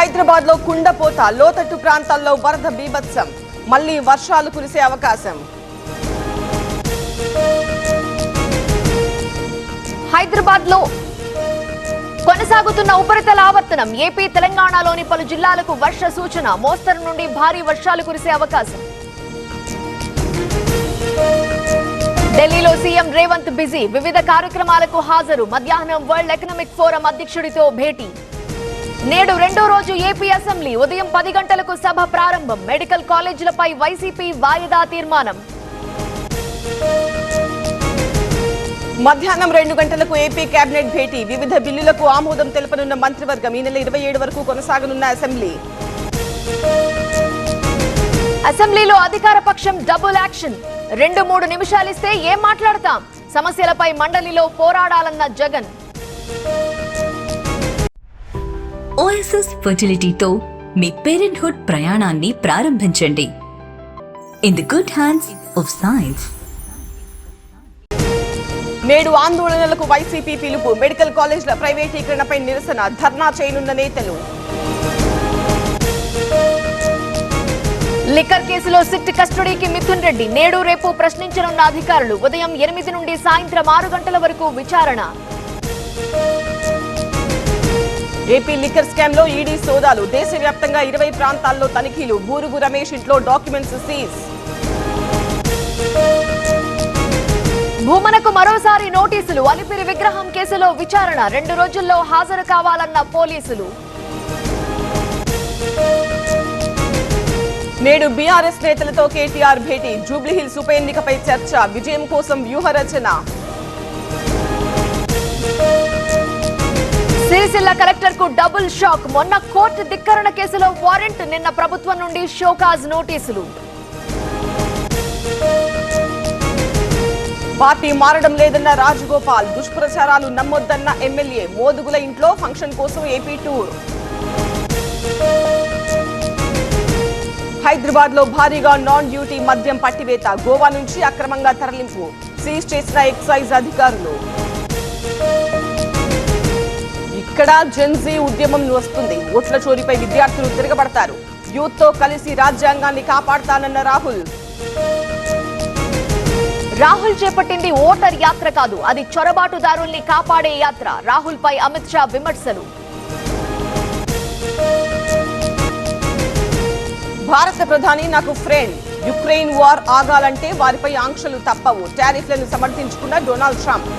హైదరాబాద్ లో కుండపోత, లోతట్టు ప్రాంతాల్లో వరద బీభత్సం, మళ్లీ వర్షాలు కురిసే అవకాశం. హైదరాబాద్ లో కొనసాగుతున్న ఉపరితల ఆవర్తనం. ఏపీ తెలంగాణలోని పలు జిల్లాలకు వర్ష సూచన. మోస్తరు నుండి భారీ వర్షాలు కురిసే అవకాశం. ఢిల్లీలో సీఎం రేవంత్ బిజీ, వివిధ కార్యక్రమాలకు హాజరు. మధ్యాహ్నం వరల్డ్ ఎకనామిక్ ఫోరం అధ్యక్షుడితో భేటీ. నేడు రెండో రోజు ఏపీ అసెంబ్లీ. ఉదయం 10 గంటలకు సభ ప్రారంభం. మెడికల్ కాలేజీలపై వైసీపీ వాయిదా తీర్మానం. మధ్యాహ్నం 2 గంటలకు ఏపీ కేబినెట్ భేటీ. వివిధ బిల్లులకు ఆమోదం తెలపనున్న మంత్రివర్గం. ఈ నెల 27 వరకు కొనసాగనున్న అసెంబ్లీ. అసెంబ్లీలో అధికార పక్షం డబుల్ యాక్షన్. 2-3 నిమిషాలిస్తే ఏం మాట్లాడతాం? సమస్యలపై మండలిలో పోరాడాలన్న జగన్. ఓఎస్ఎస్ ఫర్టిలిటీతో మీ పేరెంట్హుడ్ ప్రయాణాన్ని ప్రారంభించండి. In the good hands of science. నేడు ఆందోళనలకు వైసీపీ పిలుపు. మెడికల్ కాలేజీల ప్రైవేటీకరణపై నిరసన, ధర్నా చేయనున్న నేతలు. లిక్కర్ కేసులో సిట్ కస్టడీకి మిథున్ రెడ్డి. నేడు రేపు ప్రశ్నించనున్న అధికారులు. ఉదయం 8 నుండి సాయంత్రం 6 గంటల వరకు విచారణ. ఏపీ లిక్కర్ స్కామ్ లో ఈడీ సోదాలు. దేశవ్యాప్తంగా 20 ప్రాంతాల్లో తనిఖీలు. బూరుగు రమేష్ ఇంట్లో డాక్యుమెంట్స్ సీజ్. భూమనకు మరోసారి నోటీసులు. అలిపిరి విగ్రహం కేసులో విచారణ. 2 రోజుల్లో హాజరు కావాలన్న పోలీసులు. నేడు బీఆర్ఎస్ నేతలతో కేటీఆర్ భేటీ. జూబ్లీహిల్స్ ఉప ఎన్నికపై చర్చ. విజయం కోసం వ్యూహరచన. సిరిసిల్ల కలెక్టర్ కు డబుల్ షాక్. మొన్న కోర్టు ధిక్కరణ కేసులో వారెంట్. నిన్న ప్రభుత్వం నుండి షోకాజ్ నోటీసులు. పార్టీ మారడం లేదన్న రాజగోపాల్. దుష్ప్రచారాలు నమ్మొద్దన్న ఎమ్మెల్యే. మోదుగుల ఇంట్లో ఫంక్షన్ కోసం ఏపీ టూర్. హైదరాబాద్ లో భారీగా నాన్ డ్యూటీ మద్యం పట్టివేత. గోవా నుంచి అక్రమంగా తరలింపు. సీజ్ చేసిన ఎక్సైజ్ అధికారులు. ఇక్కడ జెన్జీ ఉద్యమం వస్తుంది. ఓట్ల చోరీపై విద్యార్థులు తిరగబడతారు. యూత్ తో కలిసి రాజ్యాంగాన్ని కాపాడతానన్న రాహుల్. రాహుల్ చేపట్టింది ఓటర్ యాత్ర కాదు, అది చొరబాటుదారుల్ని కాపాడే యాత్ర. రాహుల్ పై అమిత్ షా విమర్శలు. భారత ప్రధాని నాకు ఫ్రెండ్. యుక్రెయిన్ వార్ ఆగాలంటే వారిపై ఆంక్షలు తప్పవు. టారిఫ్లను సమర్థించుకున్న డొనాల్డ్ ట్రంప్.